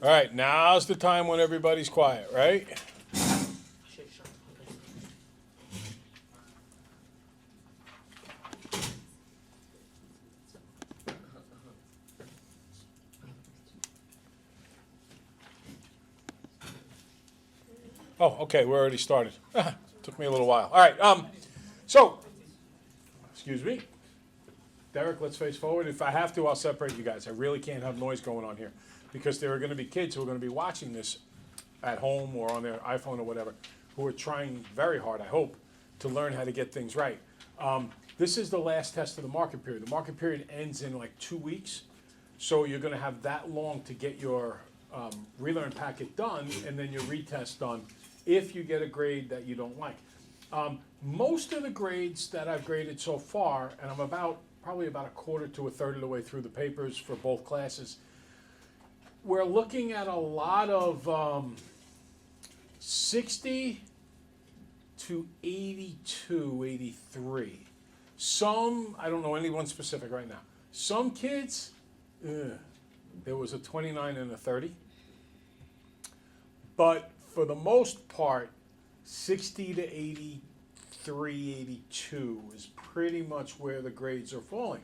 All right, now's the time when everybody's quiet, right? Oh, okay, we're already started. Took me a little while. All right, so, excuse me. Derek, let's face forward. If I have to, I'll separate you guys. I really can't have noise going on here because there are going to be kids who are going to be watching this at home or on their iPhone or whatever who are trying very hard, I hope, to learn how to get things right. This is the last test of the market period. The market period ends in like 2 weeks, so you're going to have that long to get your relearn packet done and then your retest done if you get a grade that you don't like. Most of the grades that I've graded so far, and I'm probably about a quarter to a third of the way through the papers for both classes, we're looking at a lot of 60 to 82, 83. Some, I don't know anyone specific right now. Some kids, there was a 29 and a 30. But for the most part, 60 to 83, 82 is pretty much where the grades are falling.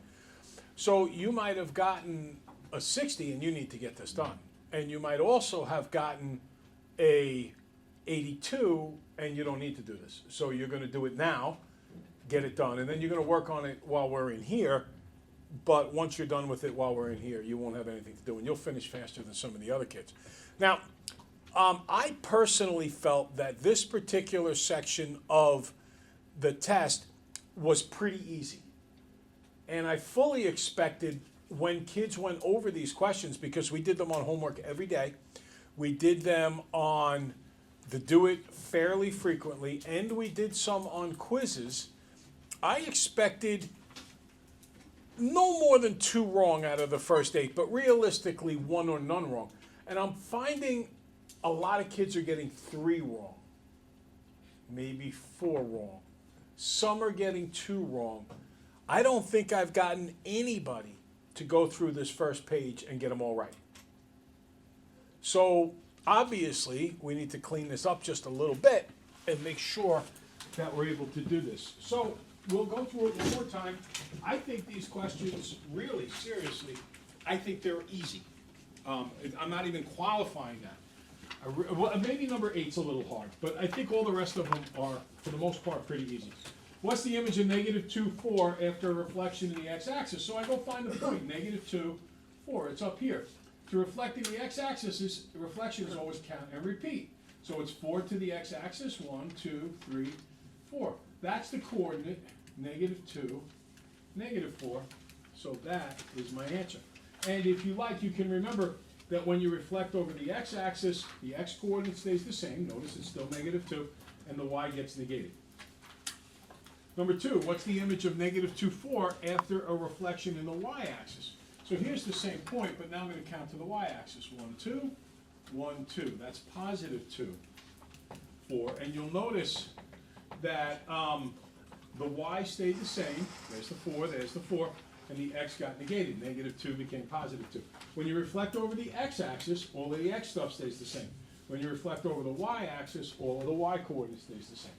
So you might have gotten a 60 and you need to get this done. And you might also have gotten a 82 and you don't need to do this. So you're going to do it now, get it done, and then you're going to work on it while we're in here. But once you're done with it while we're in here, you won't have anything to do, and you'll finish faster than some of the other kids. Now, I personally felt that this particular section of the test was pretty easy. And I fully expected when kids went over these questions, because we did them on homework every day, we did them on the do it fairly frequently, and we did some on quizzes. I expected no more than 2 wrong out of the first 8, but realistically 1 or none wrong. And I'm finding a lot of kids are getting 3 wrong, maybe 4 wrong. Some are getting 2 wrong. I don't think I've gotten anybody to go through this first page and get them all right. So obviously we need to clean this up just a little bit and make sure that we're able to do this. So we'll go through it one more time. I think these questions, really, seriously, I think they're easy. I'm not even qualifying that. Well, maybe number 8's a little hard, but I think all the rest of them are, for the most part, pretty easy. What's the image of negative 2, 4 after a reflection in the x-axis? So I go find the point, negative 2, 4. It's up here. To reflect in the x-axis, reflection is always count and repeat. So it's 4 to the x-axis, 1, 2, 3, 4. That's the coordinate, negative 2, negative 4. So that is my answer. And if you like, you can remember that when you reflect over the x-axis, the x-coordinate stays the same. Notice it's still negative 2, and the y gets negated. Number 2, what's the image of negative 2, 4 after a reflection in the y-axis? So here's the same point, but now I'm going to count to the y-axis. 1, 2, 1, 2. That's positive 2, 4. And you'll notice that the y stayed the same. There's the 4, there's the 4. And the x got negated. Negative 2 became positive 2. When you reflect over the x-axis, all of the x stuff stays the same. When you reflect over the y-axis, all of the y-coordinate stays the same.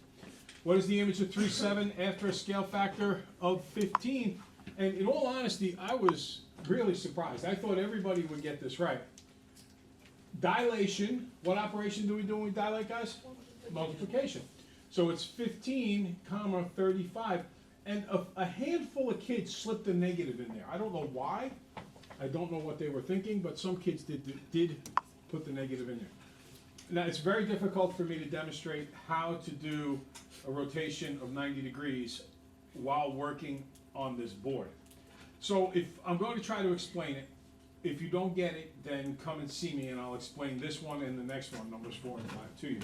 What is the image of 3, 7 after a scale factor of 15? And in all honesty, I was really surprised. I thought everybody would get this right. Dilation, what operation do we do when we dilate, guys? Multiplication. So it's 15, comma, 35. And a handful of kids slipped a negative in there. I don't know why. I don't know what they were thinking, but some kids did put the negative in there. Now, it's very difficult for me to demonstrate how to do a rotation of 90 degrees while working on this board. So if I'm going to try to explain it, if you don't get it, then come and see me and I'll explain this one and the next one, numbers 4 and 5, to you.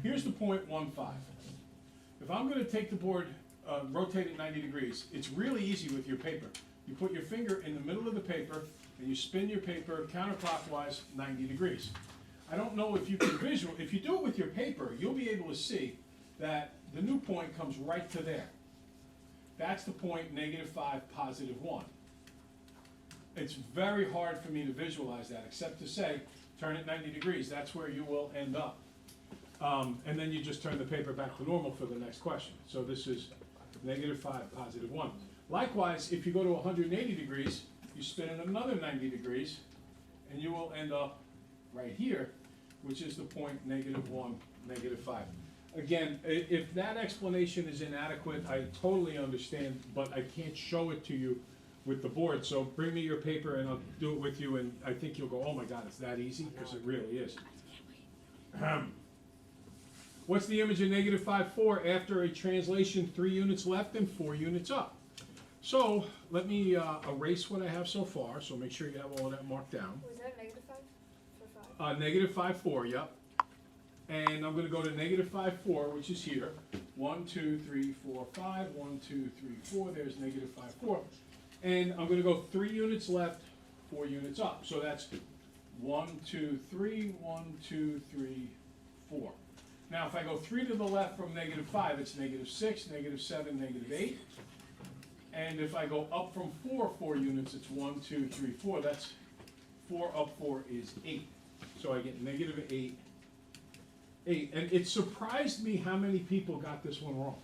Here's the 0.15. If I'm going to take the board, rotate it 90 degrees, it's really easy with your paper. You put your finger in the middle of the paper and you spin your paper counterclockwise 90 degrees. I don't know if you can if you do it with your paper, you'll be able to see that the new point comes right to there. That's the point, negative 5, positive 1. It's very hard for me to visualize that, except to say turn it 90 degrees, that's where you will end up. And then you just turn the paper back to normal for the next question. So this is -5, +1. Likewise, if you go to 180 degrees, you spin it another 90 degrees, and you will end up right here, which is the point -1, -5. Again, if that explanation is inadequate, I totally understand, but I can't show it to you with the board, so bring me your paper and I'll do it with you, and I think you'll go, oh my God, it's that easy, because it really is. What's the image of -5, 4 after a translation 3 units left and 4 units up? So, let me erase what I have so far, so make sure you have all of that marked down. Was that -5 for 5? -5, 4, yep. And I'm gonna go to -5, 4, which is here. 1, 2, 3, 4, 5, 1, 2, 3, 4, there's -5, 4. And I'm gonna go 3 units left, 4 units up. So that's 1, 2, 3, 1, 2, 3, 4. Now, if I go 3 to the left from -5, it's -6, -7, -8. And if I go up from 4 units, it's 1, 2, 3, 4. That's 4 up 4 is 8. So I get -8, 8. And it surprised me how many people got this one wrong.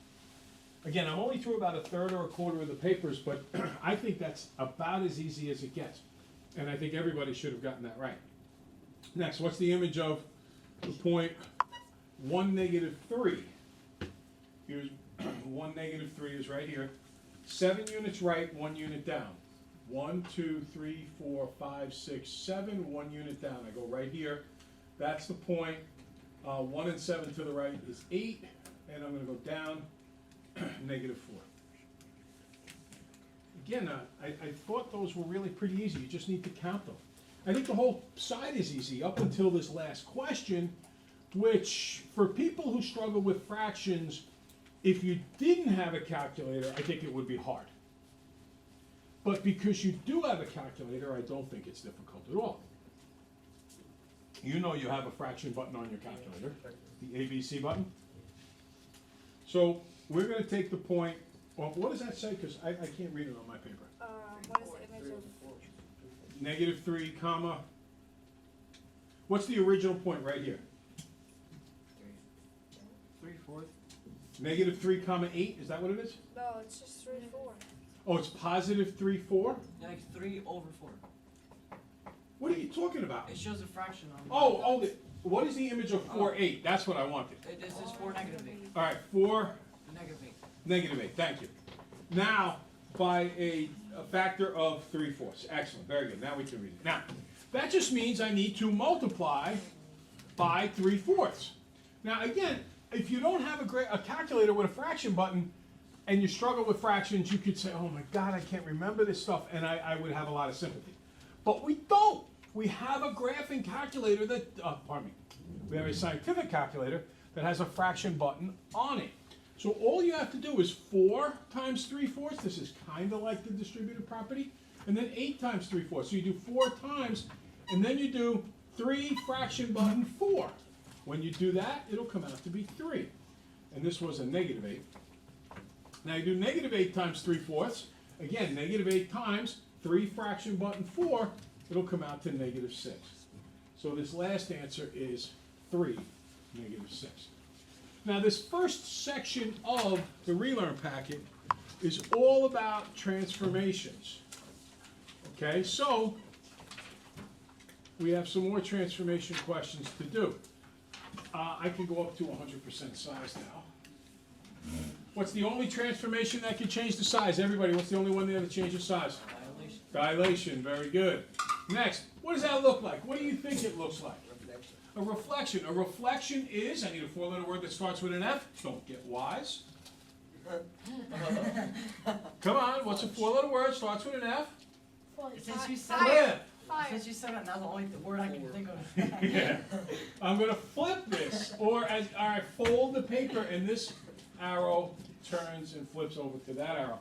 Again, I'm only through about a third or a quarter of the papers, but I think that's about as easy as it gets. And I think everybody should have gotten that right. Next, what's the image of the point 1, -3? Here's 1, -3 is right here. 7 units right, 1 unit down. 1, 2, 3, 4, 5, 6, 7, 1 unit down. I go right here. That's the point. 1 and 7 to the right is 8, and I'm going to go down -4. Again, I thought those were really pretty easy. You just need to count them. I think the whole side is easy up until this last question, which for people who struggle with fractions, if you didn't have a calculator, I think it would be hard. But because you do have a calculator, I don't think it's difficult at all. You know you have a fraction button on your calculator, the ABC button. So we're going to take the point, well, what does that say? Because I can't read it on my paper. What is the image of? -3, comma. What's the original point right here? 3/4. -3, comma 8, is that what it is? No, it's just 3, 4. Oh, it's +3, 4? Like 3/4. What are you talking about? It shows a fraction on. What is the image of 4, 8? That's what I wanted. This is 4 -8. All right, 4, -8. -8, thank you. Now, by a factor of 3/4. Excellent, very good. Now we can read it. Now, that just means I need to multiply by 3/4. Now, again, if you don't have a calculator with a fraction button and you struggle with fractions, you could say, oh my God, I can't remember this stuff, and I would have a lot of sympathy. But we don't. We have a graphing calculator that, we have a scientific calculator that has a fraction button on it. So all you have to do is 4 times 3/4, this is kind of like the distributive property, and then 8 times 3/4. So you do 4 times, and then you do 3 fraction button 4. When you do that, it'll come out to be 3. And this was a -8. Now you do -8 times 3/4, again, -8 times 3 fraction button 4, it'll come out to -6. So this last answer is 3, -6. Now this first section of the Relearn packet is all about transformations. Okay, so we have some more transformation questions to do. I can go up to 100% size now. What's the only transformation that can change the size? Everybody, what's the only one that changes size? Dilation. Dilation, very good. Next, what does that look like? What do you think it looks like? Reflection. A reflection. A reflection is, I need a 4-letter word that starts with an F. Don't get wise. Come on, what's a 4-letter word, starts with an F? Since you said Fire. it, since you said it, now the only word I can think of. Yeah. I'm gonna flip this, or I fold the paper and this arrow turns and flips over to that arrow.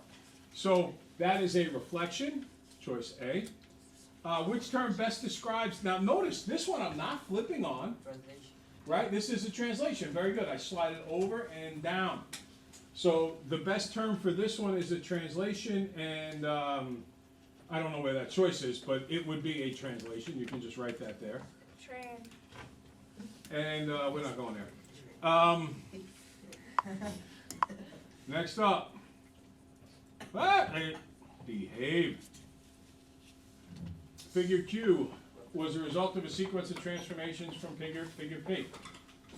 So that is a reflection, choice A. Which term best describes, now notice, this one I'm not flipping on, Translation. right? This is a translation, very good. I slide it over and down. So the best term for this one is a translation, and I don't know where that choice is, but it would be a translation. You can just write that there. Tran. And we're not going there. Next up. Hey, behave. Figure Q was a result of a sequence of transformations from figure P.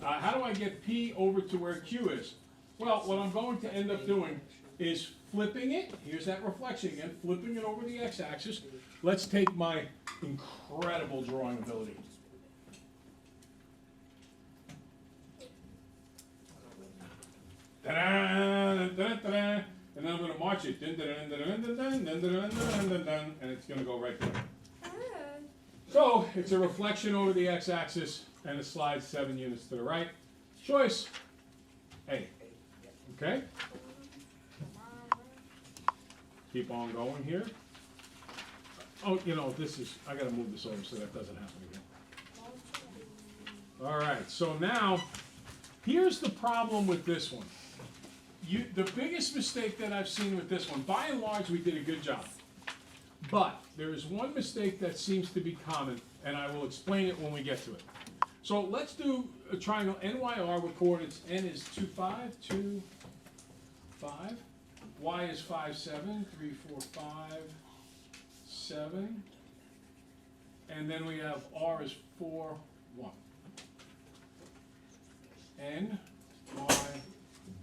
How do I get P over to where Q is? Well, what I'm going to end up doing is flipping it. Here's that reflection again, flipping it over the x-axis. Let's take my incredible drawing ability. Da-da, da-da, and then I'm going to march it. And it's going to go right there. So it's a reflection over the x-axis and it slides 7 units to the right. Choice A. Okay? Keep on going here. Oh, you know, I gotta move this over so that doesn't happen again. All right, so now, here's the problem with this one. The biggest mistake that I've seen with this one, by and large, we did a good job. But there is one mistake that seems to be common, and I will explain it when we get to it. So let's do a triangle NYR with coordinates. N is 2, 5, 2, 5. Y is 5, 7, 3, 4, 5, 7. And then we have R is 4, 1. N, Y,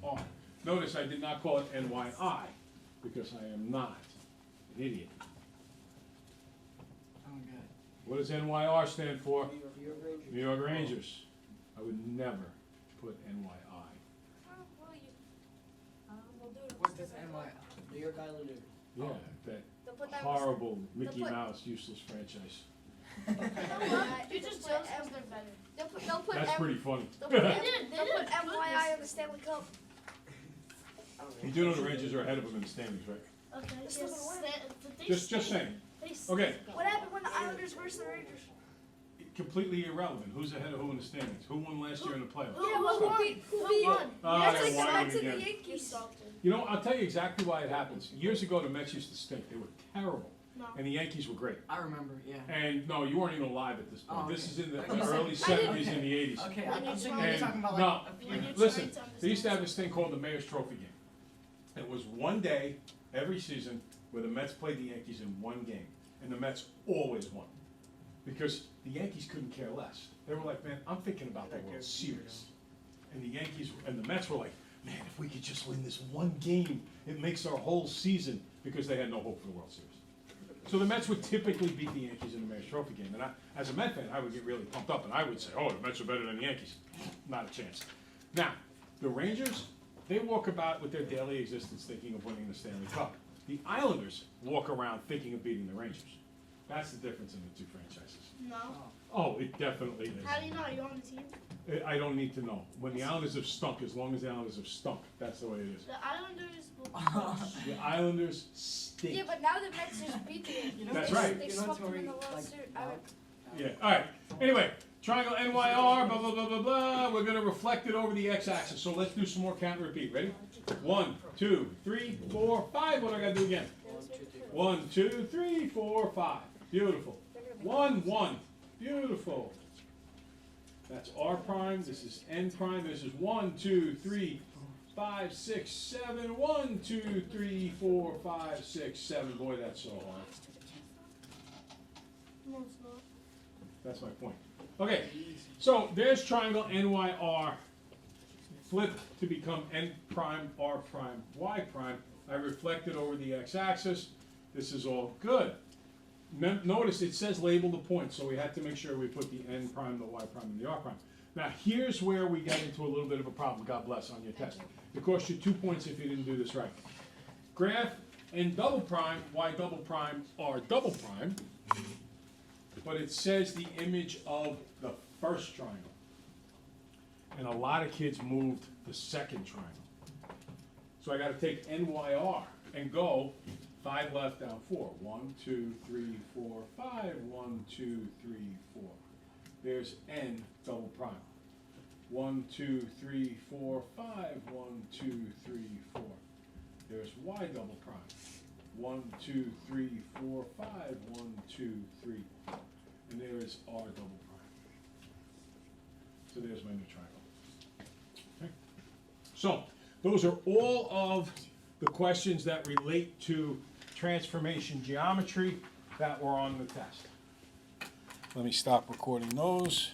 R. Notice I did not call it NYI because I am not an idiot. Oh, good. What does NYR stand for? New York Rangers. New York Rangers. I would never put NYI. We'll do it. What does NY? New York Islanders. Yeah, that They'll put that. horrible Mickey put- Mouse useless franchise. You know what? You just chose because they're better. They'll put That's pretty funny. They'll put MYI on the Stanley Cup. You do know the Rangers are ahead of them in the standings, right? Okay. They're still gonna win. Just saying. Okay. What happened when the Islanders versus the Rangers? Completely irrelevant. Who's ahead of who in the standings? Who won last year in the playoffs? Yeah, who beat? Who won? Ah, That's they're like the whining Mets and the again. Yankees. You know, I'll tell you exactly why it happens. Years ago, the Mets used to stink. They were terrible. No. And the Yankees were great. I remember, yeah. And no, you weren't even alive at this point. Oh, This is okay. in the Okay, you said- early 70s and the 80s. Okay, When I'm you're thinking trying- you're talking about No, like a few. when you're listen, trying to they used to have this thing called the Mayor's Trophy game. It was one day every season where the Mets played the Yankees in one game. And the Mets always won. Because the Yankees couldn't care less. They were like, man, I'm thinking about the World Series. And the Yankees and the Mets were like, man, if we could just win this one game, it makes our whole season, because they had no hope for the World Series. So the Mets would typically beat the Yankees in the Mayor's Trophy game. And I, as a Met fan, I would get really pumped up and I would say, oh, the Mets are better than the Yankees. Not a chance. Now, the Rangers, they walk about with their daily existence thinking of winning the Stanley Cup. The Islanders walk around thinking of beating the Rangers. That's the difference in the two franchises. No. Oh, it definitely is. How do you know? Are you on the team? I don't need to know. When the Islanders have stunk, as long as the Islanders have stunk, that's the way it is. The Islanders will. The Islanders stink. Yeah, but now the Mets just beat the Yankees. That's right. They You know swept what's them in the worry- World like, Series. Yeah, all right. Anyway, triangle NYR, blah, blah, blah, blah, blah. We're going to reflect it over the x-axis. So let's do some more count and repeat. Ready? 1, 2, 3, 4, 5. What do I got to do again? 1, 2, 3, 4, 5. Beautiful. 1, 1. Beautiful. That's R prime. This is N prime. This is 1, 2, 3, 5, 6, 7. 1, 2, 3, 4, 5, 6, 7. Boy, that's so hard. No, it's not. That's my point. Okay, so there's triangle NYR flipped to become N prime, R prime, Y prime. I reflect it over the x-axis. This is all good. Notice it says label the point, so we had to make sure we put the N prime, the Y prime, and the R prime. Now here's where we get into a little bit of a problem, God bless, on your test. It costs you 2 points if you didn't do this right. Graph N double prime, Y double prime, R double prime, but it says the image of the first triangle. And a lot of kids moved the second triangle. So I gotta take NYR and go 5 left, down 4. 1, 2, 3, 4, 5. 1, 2, 3, 4. There's N double prime. 1, 2, 3, 4, 5. 1, 2, 3, 4. There's Y double prime. 1, 2, 3, 4, 5. 1, 2, 3. And there is R double prime. So there's my new triangle. Okay. So, those are all of the questions that relate to transformation geometry that were on the test. Let me stop recording those.